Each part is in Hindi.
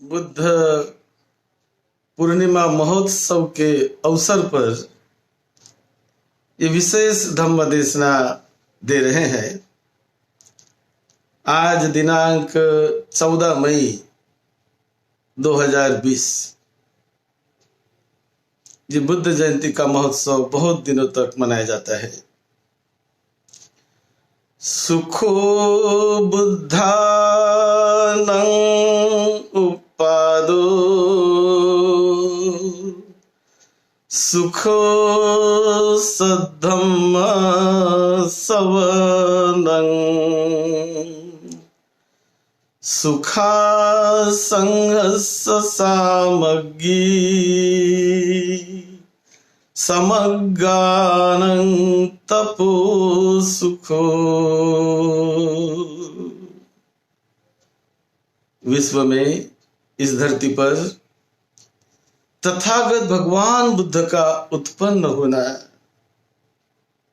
बुद्ध पूर्णिमा महोत्सव के अवसर पर ये विशेष धम्म देशना दे रहे हैं। आज दिनांक 14 मई 2020 ये बुद्ध जयंती का महोत्सव बहुत दिनों तक मनाया जाता है। सुखो बुद्धानं उपादो सुखो सद्धम्म सवनं सुखा संघस्य सामग्री समग्गानं तपो सुखो। विश्व में इस धरती पर तथागत भगवान बुद्ध का उत्पन्न होना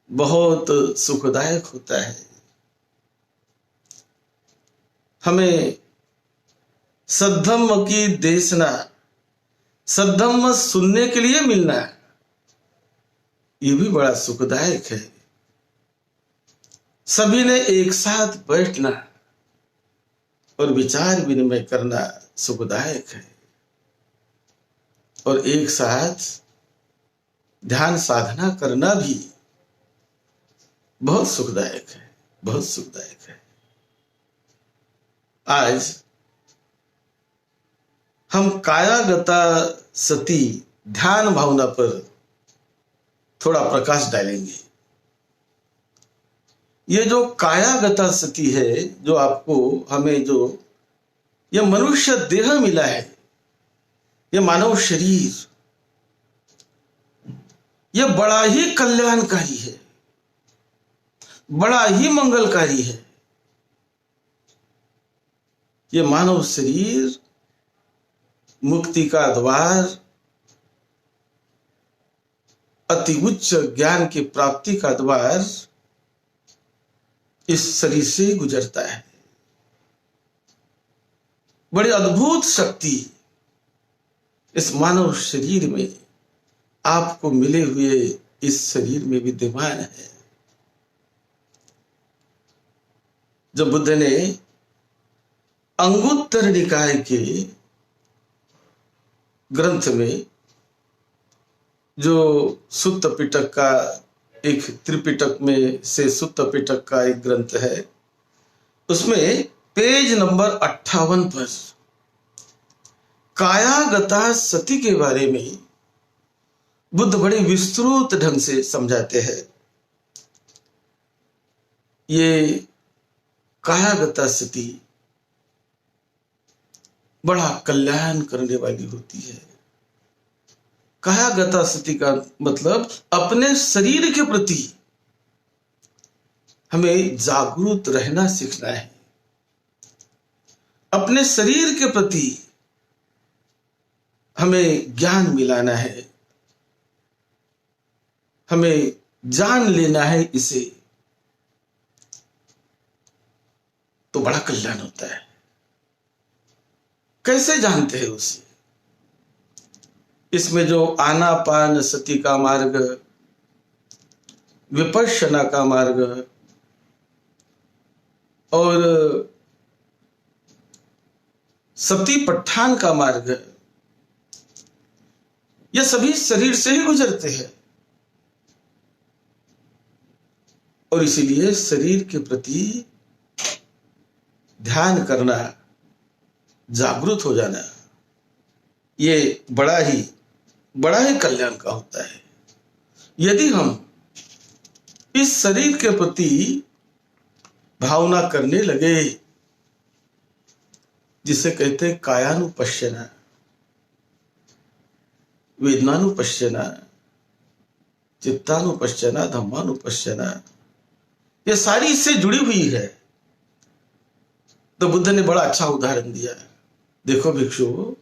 बहुत सुखदायक होता है। हमें सद्धम्म की देशना, सद्धम्म सुनने के लिए मिलना, ये भी बड़ा सुखदायक है। सभी ने एक साथ बैठना और विचार विनिमय करना सुखदायक है, और एक साथ ध्यान साधना करना भी बहुत सुखदायक है, बहुत सुखदायक है। आज हम कायागता सती ध्यान भावना पर थोड़ा प्रकाश डालेंगे। ये जो कायागता सती है, जो आपको हमें जो ये मनुष्य देह मिला है, ये मानव शरीर, ये बड़ा ही कल्याणकारी है, बड़ा ही मंगलकारी है। ये मानव शरीर मुक्ति का द्वार, अति उच्च ज्ञान की प्राप्ति का द्वार इस शरीर से गुजरता है। बड़ी अद्भुत शक्ति इस मानव शरीर में, आपको मिले हुए इस शरीर में विद्यमान है। जब बुद्ध ने अंगुत्तर निकाय के ग्रंथ में, जो सुत्त पिटक का एक त्रिपिटक में से सुत्त पिटक का एक ग्रंथ है, उसमें पेज नंबर 58 पर कायागता सती के बारे में बुद्ध बड़े विस्तृत ढंग से समझाते हैं। ये कायागता सती बड़ा कल्याण करने वाली होती है। कायागता सती का मतलब अपने शरीर के प्रति हमें जागरूक रहना सीखना है। अपने शरीर के प्रति हमें ज्ञान मिलाना है, हमें जान लेना है इसे, तो बड़ा कल्याण होता है। कैसे जानते हैं उसे? इसमें जो आनापान सती का मार्ग, विपश्यना का मार्ग और सतीपट्ठान का मार्ग, ये सभी शरीर से ही गुजरते हैं, और इसीलिए शरीर के प्रति ध्यान करना, जागरूक हो जाना, ये बड़ा ही कल्याण का होता है। यदि हम इस शरीर के प्रति भावना करने लगे, जिसे कहते हैं कायानुपश्यना, वेदनानुपश्यना, चित्तानुपश्यना, धम्मानुपश्यना, ये सारी इससे जुड़ी हुई है। तो बुद्ध ने बड़ा अच्छा उदाहरण दिया। देखो भिक्षु,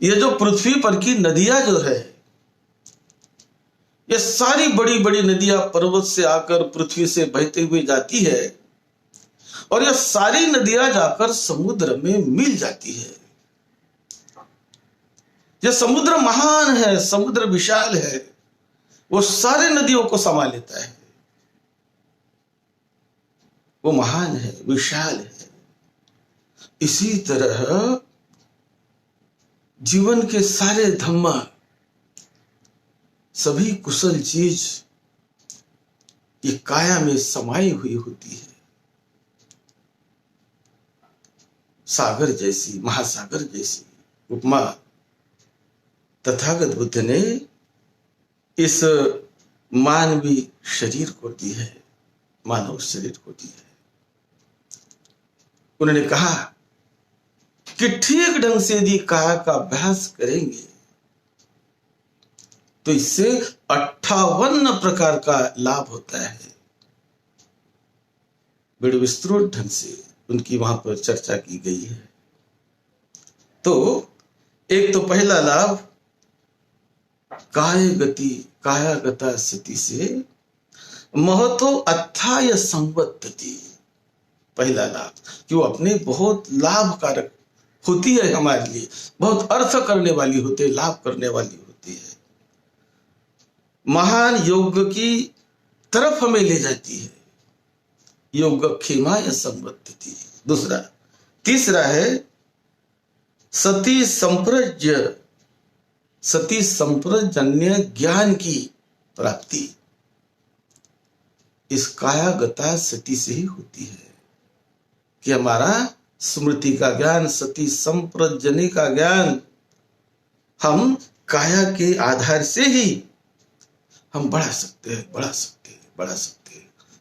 ये जो पृथ्वी पर की नदियां जो है, ये सारी बड़ी बड़ी नदियां पर्वत से आकर पृथ्वी से बहते हुए जाती है, और यह सारी नदियां जाकर समुद्र में मिल जाती है। यह समुद्र महान है, समुद्र विशाल है, वो सारे नदियों को समा लेता है, वो महान है, विशाल है। इसी तरह जीवन के सारे धम्मा, सभी कुशल चीज ये काया में समाई हुई होती है। सागर जैसी, महासागर जैसी उपमा तथागत बुद्ध ने इस मानवीय शरीर को दी है, मानव शरीर को दी है। उन्होंने कहा कि ठीक ढंग से यदि काया का अभ्यास करेंगे तो इससे 58 प्रकार का लाभ होता है। बड़े विस्तृत ढंग से उनकी वहां पर चर्चा की गई है। तो एक तो पहला लाभ कायागता स्थिति से महतो अथाय संवत्ति, पहला लाभ कि वो अपने बहुत लाभकारक होती है, हमारे लिए बहुत अर्थ करने वाली होती है, लाभ करने वाली होती है, महान योग की तरफ हमें ले जाती है। योग क्षेमाय संवत्ति। दूसरा, तीसरा है सती संप्रजन्य ज्ञान की प्राप्ति। इस कायागता सती से ही होती है कि हमारा स्मृति का ज्ञान, सती संप्रजनी का ज्ञान हम काया के आधार से ही हम बढ़ा सकते हैं।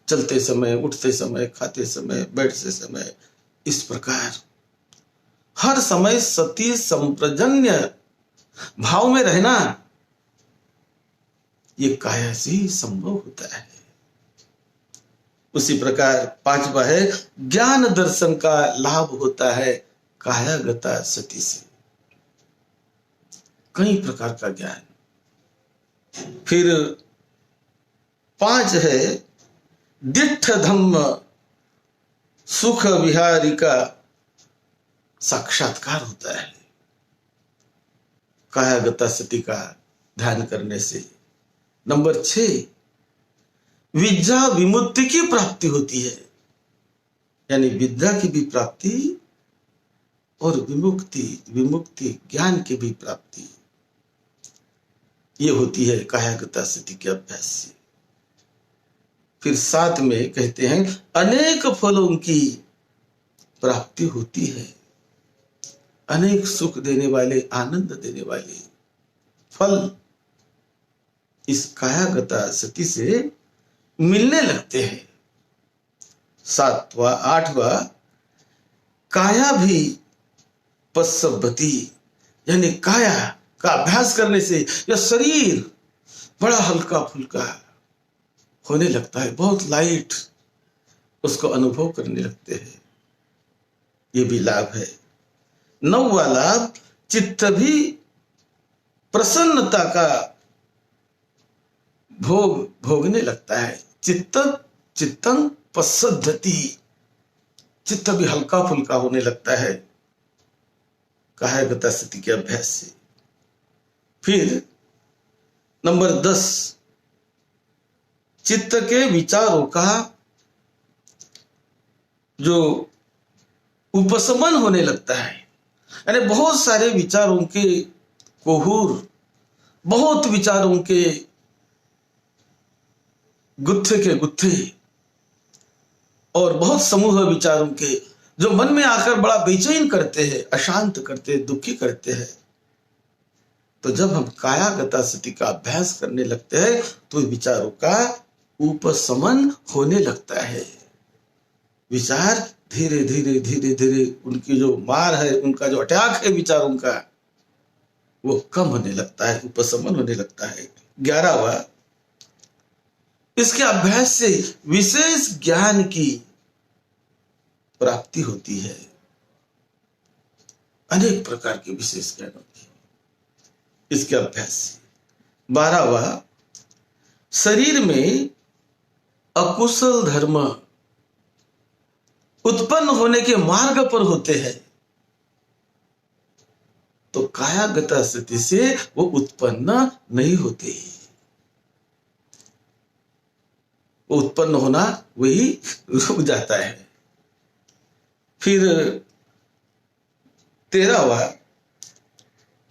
चलते समय, उठते समय, खाते समय, बैठते समय, इस प्रकार हर समय सती संप्रजन्य भाव में रहना ये काया से ही संभव होता है। उसी प्रकार पांचवा है ज्ञान दर्शन का लाभ होता है कायागता सती से, कई प्रकार का ज्ञान। फिर 5 है दिट्ठ धम्म सुख विहारी का साक्षात्कार होता है कायागता सती का ध्यान करने से। नंबर 6 विद्या विमुक्ति की प्राप्ति होती है, यानी विद्या की भी प्राप्ति और विमुक्ति ज्ञान की भी प्राप्ति ये होती है कायागता स्थिति के अभ्यास से। फिर 7 में कहते हैं अनेक फलों की प्राप्ति होती है, अनेक सुख देने वाले, आनंद देने वाले फल इस कायागता स्थिति से मिलने लगते हैं। 7वां 8वां काया भी पश्चवती, यानी काया का अभ्यास करने से यह शरीर बड़ा हल्का फुल्का होने लगता है, बहुत लाइट उसको अनुभव करने लगते हैं, ये भी लाभ है। 9वां लाभ चित्त भी प्रसन्नता का भोगने लगता है। चित्तं पश्चद्धति, चित्त भी हल्का फुल्का होने लगता है कायागता स्थिति के अभ्यास से। फिर नंबर 10 चित्त के विचारों का जो उपशमन होने लगता है, यानी बहुत सारे विचारों के कोहूर, बहुत विचारों के गुत्थे और बहुत समूह विचारों के जो मन में आकर बड़ा बेचैन करते हैं, अशांत करते हैं, दुखी करते हैं, तो जब हम कायागता स्थिति का अभ्यास करने लगते हैं तो विचारों का उपशमन होने लगता है। विचार धीरे धीरे उनकी जो मार है, उनका जो अटैक है विचारों का, वो कम होने लगता है, उपशमन होने लगता है। 11वां इसके अभ्यास से विशेष ज्ञान की प्राप्ति होती है, अनेक प्रकार के विशेष ज्ञानों की इसके अभ्यास से। 12वां शरीर में अकुशल धर्म उत्पन्न होने के मार्ग पर होते हैं, तो कायागत स्थिति से वो उत्पन्न नहीं होते, वो उत्पन्न होना वही रुक जाता है। फिर 13वां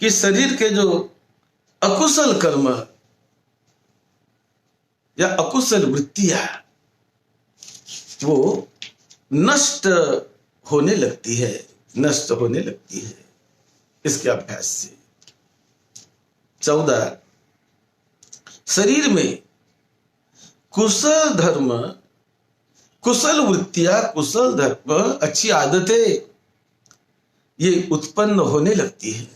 कि शरीर के जो अकुशल कर्म या अकुशल वृत्तियां वो नष्ट होने लगती है, नष्ट होने लगती है इसके अभ्यास से। 14 शरीर में कुशल धर्म, कुशल वृत्तियां, कुशल धर्म, अच्छी आदतें ये उत्पन्न होने लगती है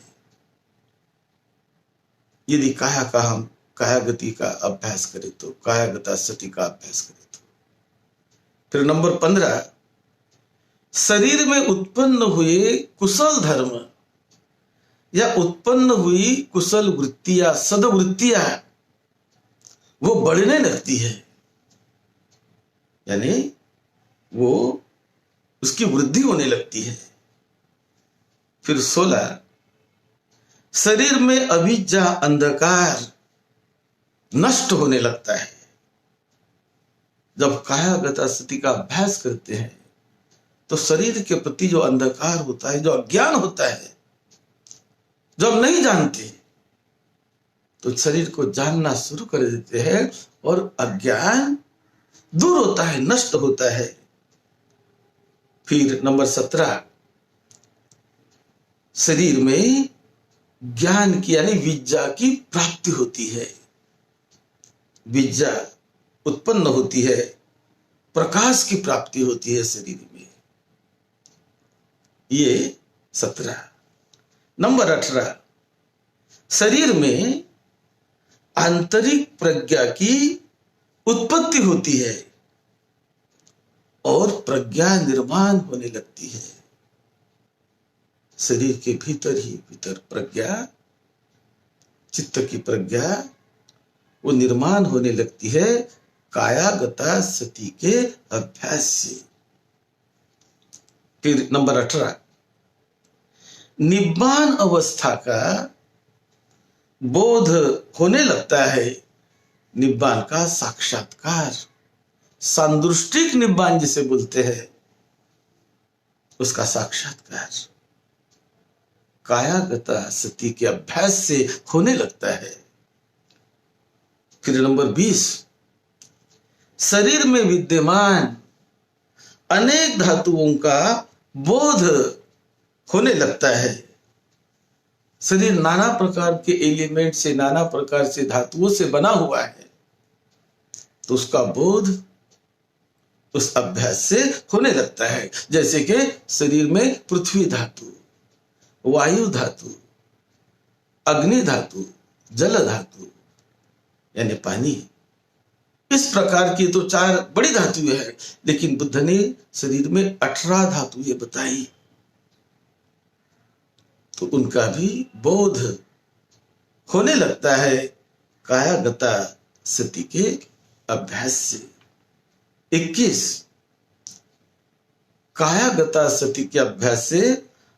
यदि हम कायागति का अभ्यास करें तो, कायागता सति का अभ्यास करें तो। फिर नंबर 15 शरीर में उत्पन्न हुए कुशल धर्म या उत्पन्न हुई कुशल वृत्तियां, सद्वृत्तियां वो बढ़ने लगती है, यानी वो उसकी वृद्धि होने लगती है। फिर 16 शरीर में अविद्या, अंधकार नष्ट होने लगता है। जब कायागत स्थिति का अभ्यास करते हैं तो शरीर के प्रति जो अंधकार होता है, जो अज्ञान होता है, जो हम नहीं जानते, तो शरीर को जानना शुरू कर देते हैं और अज्ञान दूर होता है, नष्ट होता है। फिर नंबर 17 शरीर में ज्ञान की यानी विद्या की प्राप्ति होती है, विद्या उत्पन्न होती है, प्रकाश की प्राप्ति होती है शरीर में। ये 17। नंबर 18 शरीर में आंतरिक प्रज्ञा की उत्पत्ति होती है और प्रज्ञा निर्माण होने लगती है। शरीर के भीतर ही भीतर प्रज्ञा, चित्त की प्रज्ञा वो निर्माण होने लगती है कायागता सति के अभ्यास से। फिर नंबर 18 निब्बान अवस्था का बोध होने लगता है, निब्बान का साक्षात्कार, सांदृष्टिक निब्बान जिसे बोलते हैं, उसका साक्षात्कार कायागता सति के अभ्यास से होने लगता है। फिर नंबर 20 शरीर में विद्यमान अनेक धातुओं का बोध होने लगता है। शरीर नाना प्रकार के एलिमेंट से, नाना प्रकार से धातुओं से बना हुआ है, तो उसका बोध उस अभ्यास से होने लगता है। जैसे कि शरीर में पृथ्वी धातु, वायु धातु, अग्नि धातु, जल धातु यानी पानी, इस प्रकार की तो 4 बड़ी धातुएं हैं, लेकिन बुद्ध ने शरीर में 18 धातुएं बताई, तो उनका भी बोध होने लगता है कायागता सति के अभ्यास से। 21 कायागता सति के अभ्यास से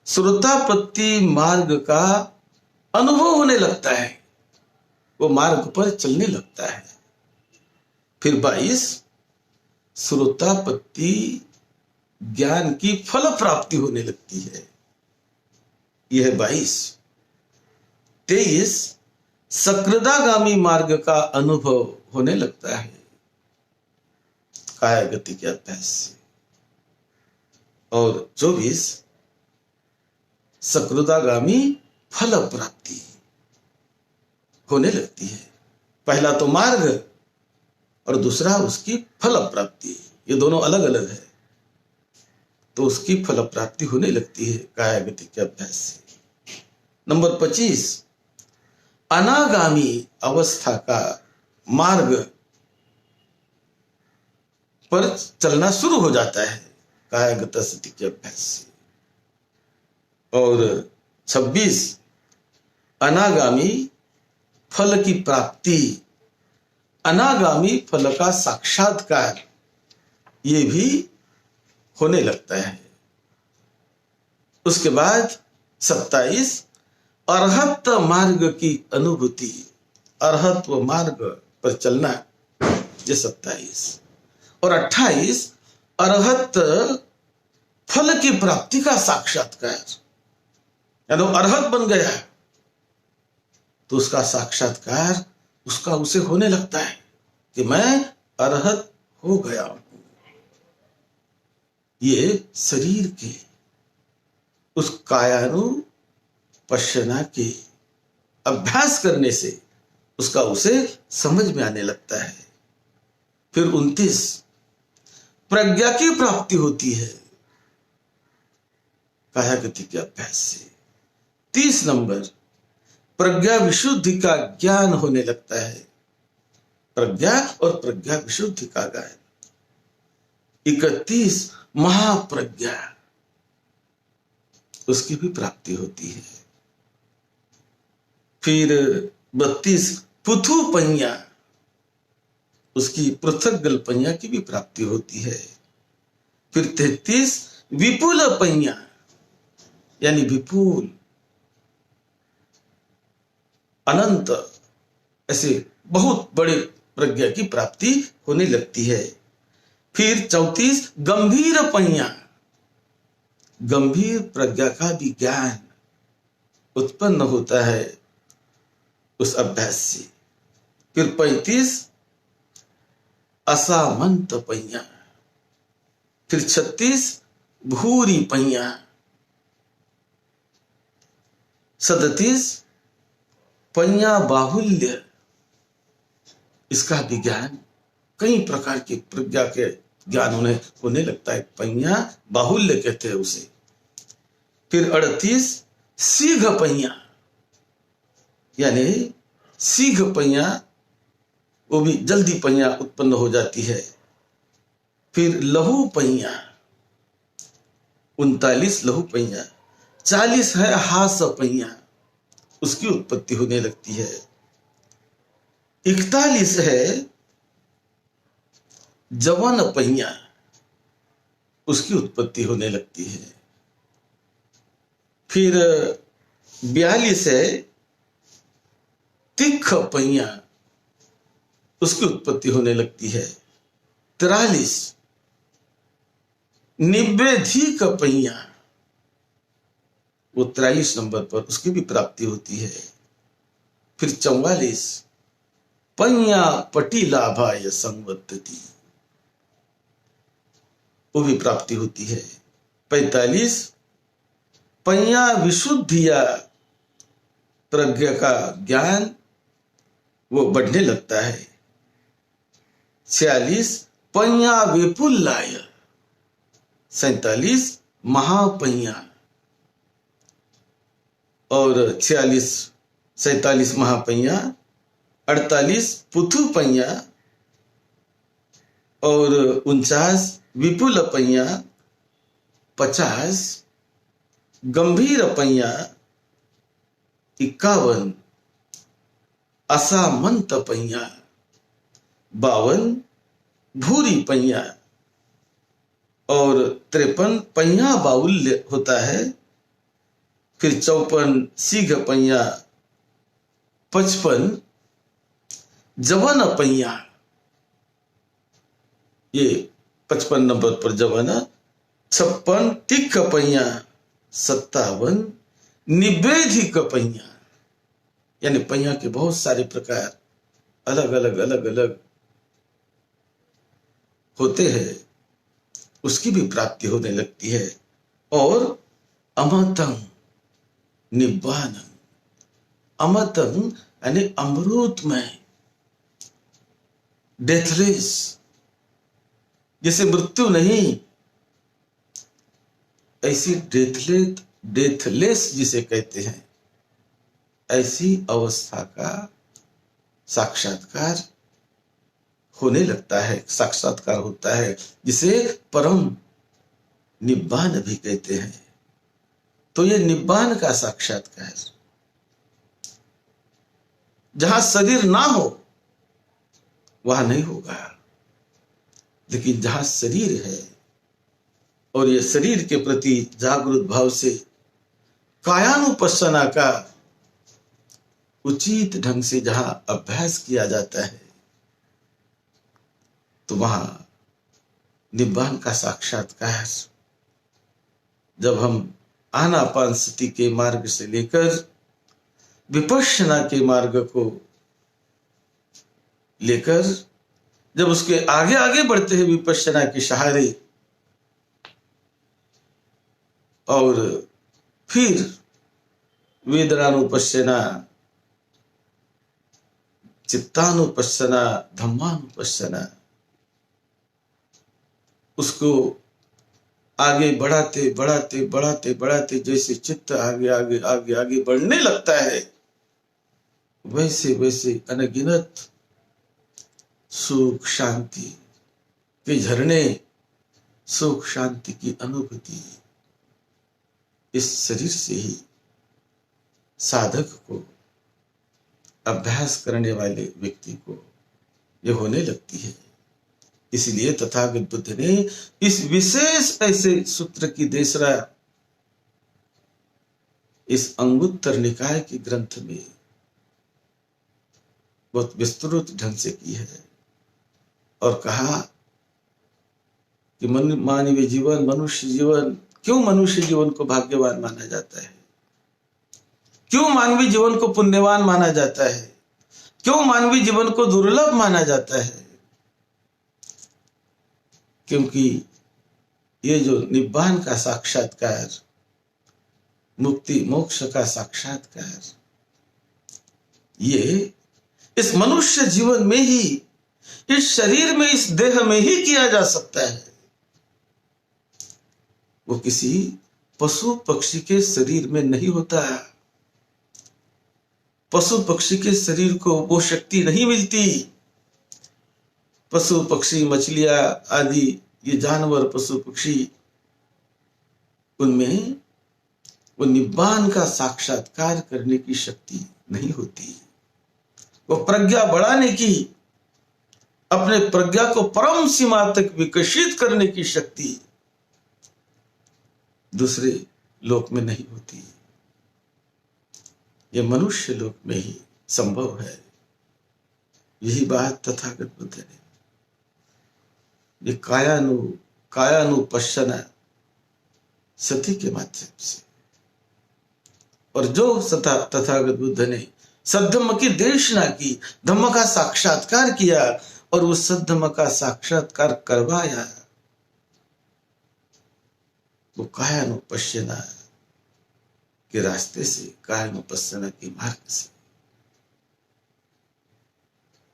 श्रोतापत्ति मार्ग का अनुभव होने लगता है, वो मार्ग पर चलने लगता है। फिर 22 श्रोतापत्ति ज्ञान की फल प्राप्ति होने लगती है, यह है 22। 23 सकृदागामी मार्ग का अनुभव होने लगता है कायागति के अभ्यास से। और 24 सकृदागामी फल प्राप्ति होने लगती है। पहला तो मार्ग और दूसरा उसकी फल प्राप्ति, ये दोनों अलग अलग है, तो उसकी फल प्राप्ति होने लगती है कायागति के अभ्यास से। नंबर 25 अनागामी अवस्था का मार्ग पर चलना शुरू हो जाता है कायागता सति के अभ्यास से। और 26 अनागामी फल की प्राप्ति, अनागामी फल का साक्षात्कार, ये भी होने लगता है। उसके बाद 27 अरहत मार्ग की अनुभूति, अरहत्व मार्ग पर चलना, ये 27। और 28 अरहत फल की प्राप्ति का साक्षात्कार, यानी अरहत बन गया तो उसका साक्षात्कार उसका उसे होने लगता है कि मैं अरहत हो गया हूं। ये शरीर के उस कायानुपश्यना के अभ्यास करने से उसका उसे समझ में आने लगता है। फिर 29 प्रज्ञा की प्राप्ति होती है कायागति के अभ्यास से। 30 नंबर प्रज्ञा विशुद्धि का ज्ञान होने लगता है, प्रज्ञा और प्रज्ञा विशुद्धि का ज्ञान। 31 महाप्रज्ञा, उसकी भी प्राप्ति होती है। फिर 32 पुथु पहिया, उसकी पृथक गल्पैया की भी प्राप्ति होती है। फिर 33 विपुल पहिया, यानी विपुल अनंत ऐसे बहुत बड़े प्रज्ञा की प्राप्ति होने लगती है। फिर 34 गंभीर पहिया, गंभीर प्रज्ञा का भी ज्ञान उत्पन्न होता है उस अभ्यास से। फिर 35 असामंत पहिया। फिर 36 भूरी पहिया। 37 पहिया बाहुल्य, इसका भी ज्ञान, कई प्रकार की प्रज्ञा के ज्ञान होने लगता है, पहिया बाहुल्य कहते हैं उसे। फिर 38 सीघ पहिया, यानी सीघ पहिया, वो भी जल्दी पहिया उत्पन्न हो जाती है। फिर लहू पहिया, 39 लहू पहिया। 40 है हास पहिया, उसकी उत्पत्ति होने लगती है। 41 है जवन पहिया, उसकी उत्पत्ति होने लगती है। फिर 42 है तिख पहिया, उसकी उत्पत्ति होने लगती है। 43 निवेधिक पहिया, वो 23 नंबर पर उसकी भी प्राप्ति होती है। फिर 44 पहिया पटिलाभाय संवत्ति, वो भी प्राप्ति होती है। 45 पहिया विशुद्धिया, प्रज्ञा का ज्ञान वो बढ़ने लगता है। 46 पहिया विपुल्लाय। 47 महापहिया। और 47 महापहिया। 48 पुथु पहिया। और 49 विपुल पहिया। 50 गंभीर पहिया। 51 असामंत पहिया। 52 भूरी पहिया। और 53 पहिया बाहुल्य होता है। फिर 54 सीघ पहिया। 55 जवन पहिया, ये 55 नंबर पर जवन। 56 तिख पहिया। 57 निवेधिक पहिया, यानी पहिया के बहुत सारे प्रकार अलग अलग होते हैं, उसकी भी प्राप्ति होने लगती है। और अमृतम निब्बानम, अमृतम यानी अमृतमय, डेथलेस, जैसे मृत्यु नहीं, ऐसी डेथलेस जिसे कहते हैं, ऐसी अवस्था का साक्षात्कार होने लगता है, साक्षात्कार होता है, जिसे परम निब्बान भी कहते हैं। तो ये निब्बान का साक्षात्कार, जहां शरीर ना हो वहां नहीं होगा, लेकिन जहां शरीर है और ये शरीर के प्रति जागृत भाव से कायानुपස්සना का उचित ढंग से जहां अभ्यास किया जाता है तो वहां निब्बान का साक्षात्कार, जब हम आनापानसति के मार्ग से लेकर विपश्यना के मार्ग को लेकर जब उसके आगे आगे बढ़ते हैं विपश्यना के सहारे, और फिर वेदनानुपश्यना, चित्तानुपश्यना, धम्मानुपश्यना, उसको आगे बढ़ाते बढ़ाते बढ़ाते बढ़ाते जैसे चित्त आगे आगे आगे आगे बढ़ने लगता है, वैसे वैसे अनगिनत सुख शांति के झरने, सुख शांति की अनुभूति इस शरीर से ही साधक को, अभ्यास करने वाले व्यक्ति को यह होने लगती है। इसलिए तथागत बुद्ध ने इस विशेष ऐसे सूत्र की देशरा इस अंगुत्तर निकाय के ग्रंथ में बहुत विस्तृत ढंग से की है और कहा कि मानवीय जीवन, मनुष्य जीवन, क्यों मनुष्य जीवन को भाग्यवान माना जाता है, क्यों मानवीय जीवन को पुण्यवान माना जाता है, क्यों मानवीय जीवन को दुर्लभ माना जाता है? क्योंकि ये जो निब्बान का साक्षात्कार, मुक्ति मोक्ष का साक्षात्कार, ये इस मनुष्य जीवन में ही, इस शरीर में, इस देह में ही किया जा सकता है। वो किसी पशु पक्षी के शरीर में नहीं होता। पशु पक्षी के शरीर को वो शक्ति नहीं मिलती। पशु पक्षी, मछलियां आदि ये जानवर, पशु पक्षी, उनमें वो निब्बान का साक्षात्कार करने की शक्ति नहीं होती। वो प्रज्ञा बढ़ाने की, अपने प्रज्ञा को परम सीमा तक विकसित करने की शक्ति दूसरे लोक में नहीं होती। ये मनुष्य लोक में ही संभव है। यही बात तथागत बुद्ध ने ये कायानुपश्यना सती के माध्यम से, और जो तथागत बुद्ध ने सद्धम्म की देशना की, धम्म का साक्षात्कार किया और उस सद्धम्म का साक्षात्कार करवाया, वो कायानुपश्यना के रास्ते से, कायानुपश्यना के मार्ग से।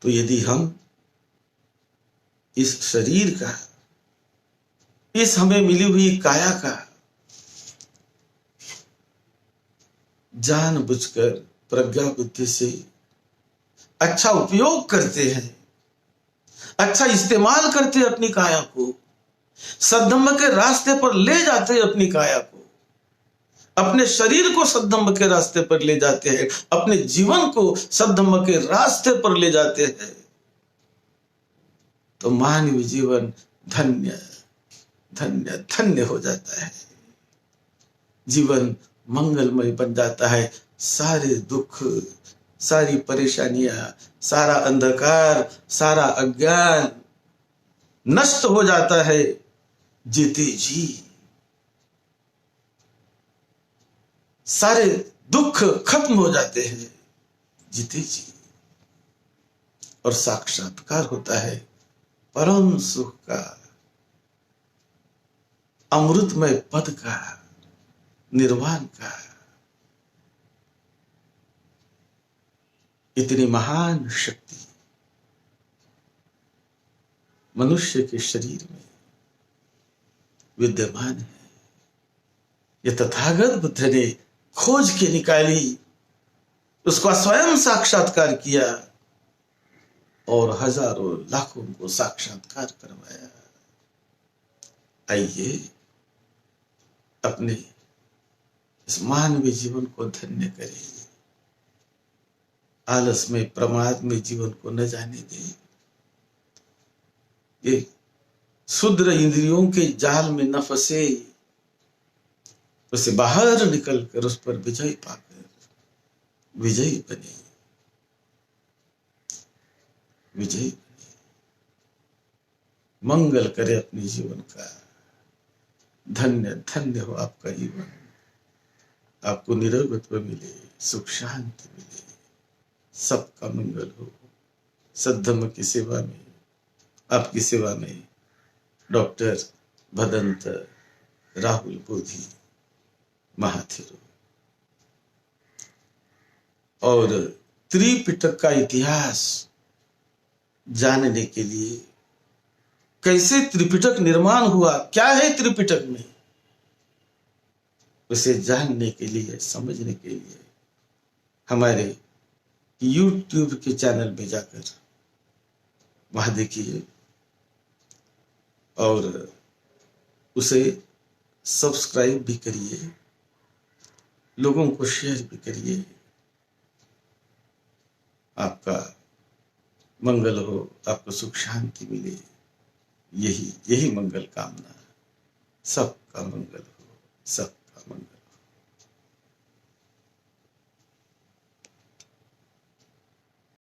तो यदि हम इस शरीर का, इस हमें मिली हुई काया का जानबूझकर प्रज्ञा बुद्धि से अच्छा उपयोग करते हैं, अच्छा इस्तेमाल करते हैं अपनी काया को, सद्धम्म के रास्ते पर ले जाते हैं अपनी काया को, अपने शरीर को सद्धम्म के रास्ते पर ले जाते हैं, अपने जीवन को सद्धम्म के रास्ते पर ले जाते हैं, तो मानवीय जीवन धन्य धन्य धन्य हो जाता है। जीवन मंगलमय बन जाता है। सारे दुख, सारी परेशानियां, सारा अंधकार, सारा अज्ञान नष्ट हो जाता है जीते जी। सारे दुख खत्म हो जाते हैं जीते जी, और साक्षात्कार होता है परम सुख का, अमृतमय पद का, निर्वाण का। इतनी महान शक्ति मनुष्य के शरीर में विद्यमान है। ये तथागत बुद्ध ने खोज के निकाली, उसका स्वयं साक्षात्कार किया और हजारों लाखों को साक्षात्कार करवाया। आइए अपने इस मानवीय जीवन को धन्य करें, आलस में, प्रमाद में जीवन को न जाने दें, ये क्षुद्र इंद्रियों के जाल में न फंसे, उसे बाहर निकलकर उस पर विजय पाकर विजयी बने। विजयी बने, मंगल करे अपने जीवन का। धन्य धन्य हो आपका जीवन, आपको निरोगत्व मिले, सुख शांति मिले, सबका मंगल हो। सद्धर्म की सेवा में, आपकी सेवा में डॉक्टर भदंत राहुल बोधी महाथिरो। और त्रिपिटक का इतिहास जानने के लिए, कैसे त्रिपिटक निर्माण हुआ, क्या है त्रिपिटक में, उसे जानने के लिए, समझने के लिए हमारे YouTube के चैनल में जाकर वहां देखिए और उसे सब्सक्राइब भी करिए, लोगों को शेयर भी करिए। आपका मंगल हो, आपको सुख शांति मिले, यही मंगल कामना। सबका मंगल हो, सब